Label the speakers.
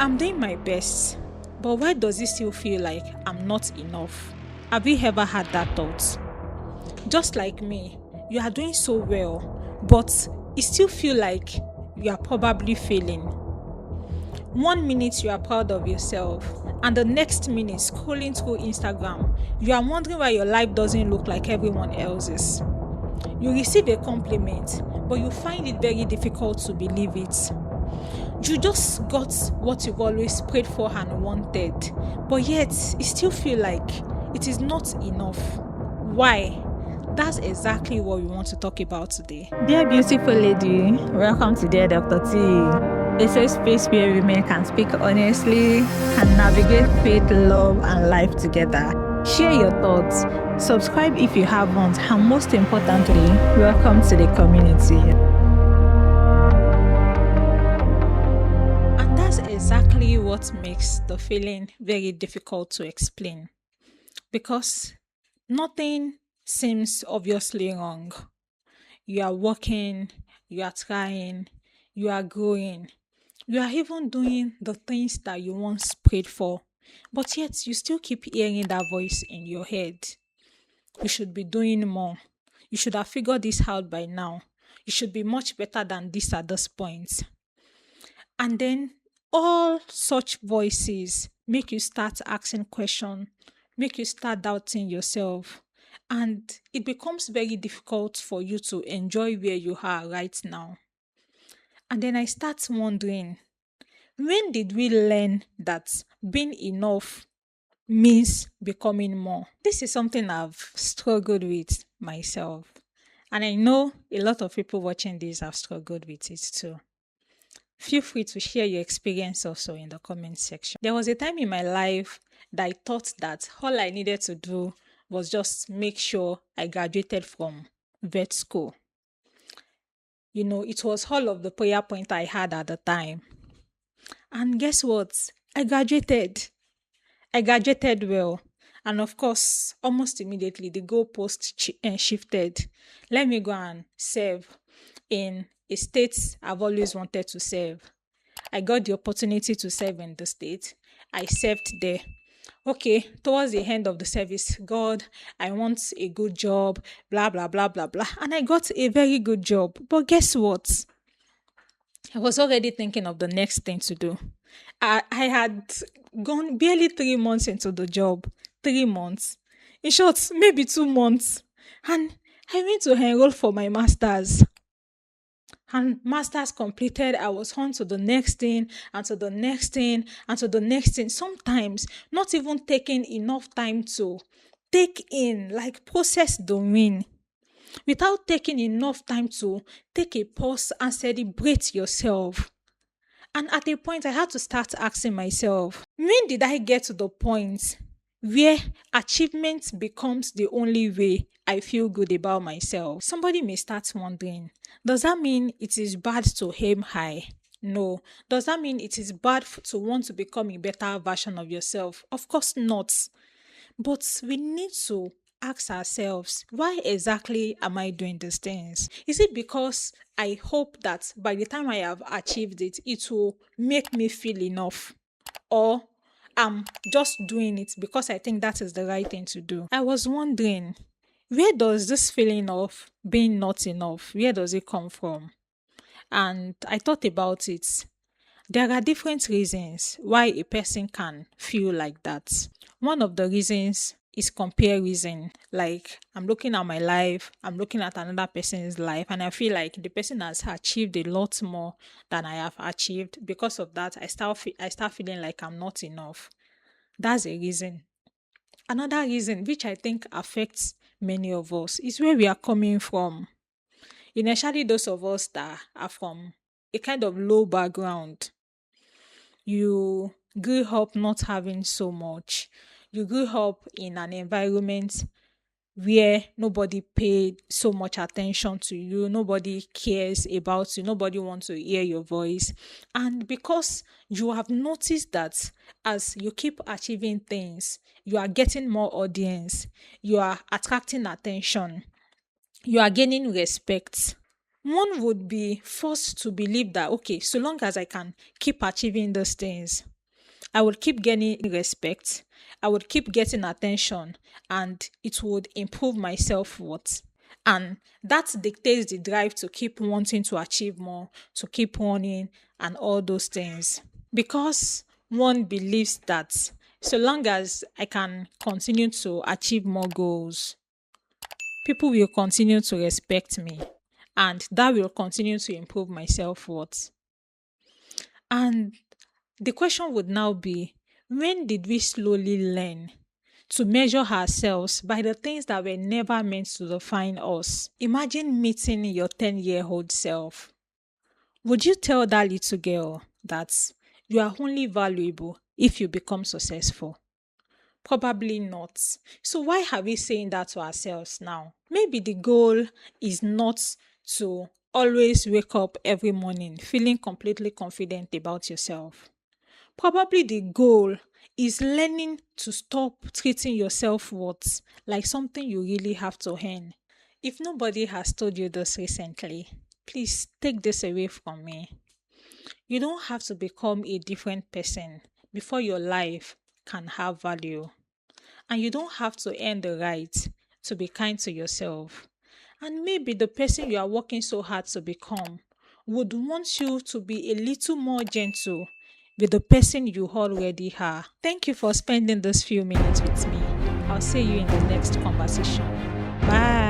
Speaker 1: I'm doing my best, but why does it still feel like I'm not enough? Have you ever had that thought? Just like me, you are doing so well, but it still feel like you are probably failing. 1 minute you are proud of yourself, and the next minute scrolling through Instagram, you are wondering why your life doesn't look like everyone else's. You receive a compliment, but you find it very difficult to believe it. You just got what you've always prayed for and wanted, but yet it still feels like it is not enough. Why? That's exactly what we want to talk about today.
Speaker 2: Dear beautiful lady, welcome to Dear Dr. T, a safe space where women can speak honestly and navigate faith, love, and life together. Share your thoughts, subscribe if you haven't, and most importantly, welcome to the community.
Speaker 1: And that's exactly what makes the feeling very difficult to explain. Because nothing seems obviously wrong. You are working, you are trying, you are growing, you are even doing the things that you once prayed for, but yet you still keep hearing that voice in your head. You should be doing more. You should have figured this out by now. You should be much better than this at this point. And then all such voices make you start asking questions, make you start doubting yourself. And it becomes very difficult for you to enjoy where you are right now. And then I start wondering, when did we learn that being enough means becoming more? This is something I've struggled with myself. And I know a lot of people watching this have struggled with it too. Feel free to share your experience also in the comment section. There was a time in my life that I thought that all I needed to do was just make sure I graduated from vet school. It was all of the prayer point I had at the time. And guess what? I graduated. I graduated well. And of course, almost immediately, the goalpost shifted. Let me go and serve in a state I've always wanted to serve. I got the opportunity to serve in the state. I served there. Okay, towards the end of the service, God, I want a good job, blah, blah, blah, blah, blah. And I got a very good job. But guess what? I was already thinking of the next thing to do. I had gone barely 3 months into the job. 3 months. In short, maybe 2 months. And I went to enroll for my master's. And master's completed, I was on to the next thing, and to the next thing, and to the next thing. Sometimes not even taking enough time to take in, like process the win. Without taking enough time to take a pause and celebrate yourself. And at a point, I had to start asking myself, when did I get to the point where achievement becomes the only way I feel good about myself? Somebody may start wondering, does that mean it is bad to aim high? No. Does that mean it is bad to want to become a better version of yourself? Of course not. But we need to ask ourselves, why exactly am I doing these things? Is it because I hope that by the time I have achieved it, it will make me feel enough? Or I'm just doing it because I think that is the right thing to do? I was wondering, where does this feeling of being not enough, where does it come from? And I thought about it. There are different reasons why a person can feel like that. One of the reasons is comparison. Like, I'm looking at my life, I'm looking at another person's life, and I feel like the person has achieved a lot more than I have achieved. Because of that, I start feeling like I'm not enough. That's a reason. Another reason, which I think affects many of us, is where we are coming from. Initially, those of us that are from a kind of low background, you grew up not having so much. You grew up in an environment where nobody paid so much attention to you, nobody cares about you, nobody wants to hear your voice. And because you have noticed that as you keep achieving things, you are getting more audience, you are attracting attention, you are gaining respect, one would be forced to believe that, okay, so long as I can keep achieving those things, I would keep getting respect, I would keep getting attention, and it would improve my self worth. And that dictates the drive to keep wanting to achieve more, to keep running, and all those things. Because one believes that so long as I can continue to achieve more goals, people will continue to respect me, and that will continue to improve my self worth. And the question would now be, when did we slowly learn to measure ourselves by the things that were never meant to define us? Imagine meeting your 10-year-old self. Would you tell that little girl that you are only valuable if you become successful? Probably not. So why are we saying that to ourselves now? Maybe the goal is not to always wake up every morning feeling completely confident about yourself. Probably the goal is learning to stop treating your self-worth like something you really have to earn. If nobody has told you this recently, please take this away from me. You don't have to become a different person before your life can have value. And you don't have to earn the right to be kind to yourself. And maybe the person you are working so hard to become would want you to be a little more gentle with the person you already are. Thank you for spending those few minutes with me. I'll see you in the next conversation. Bye.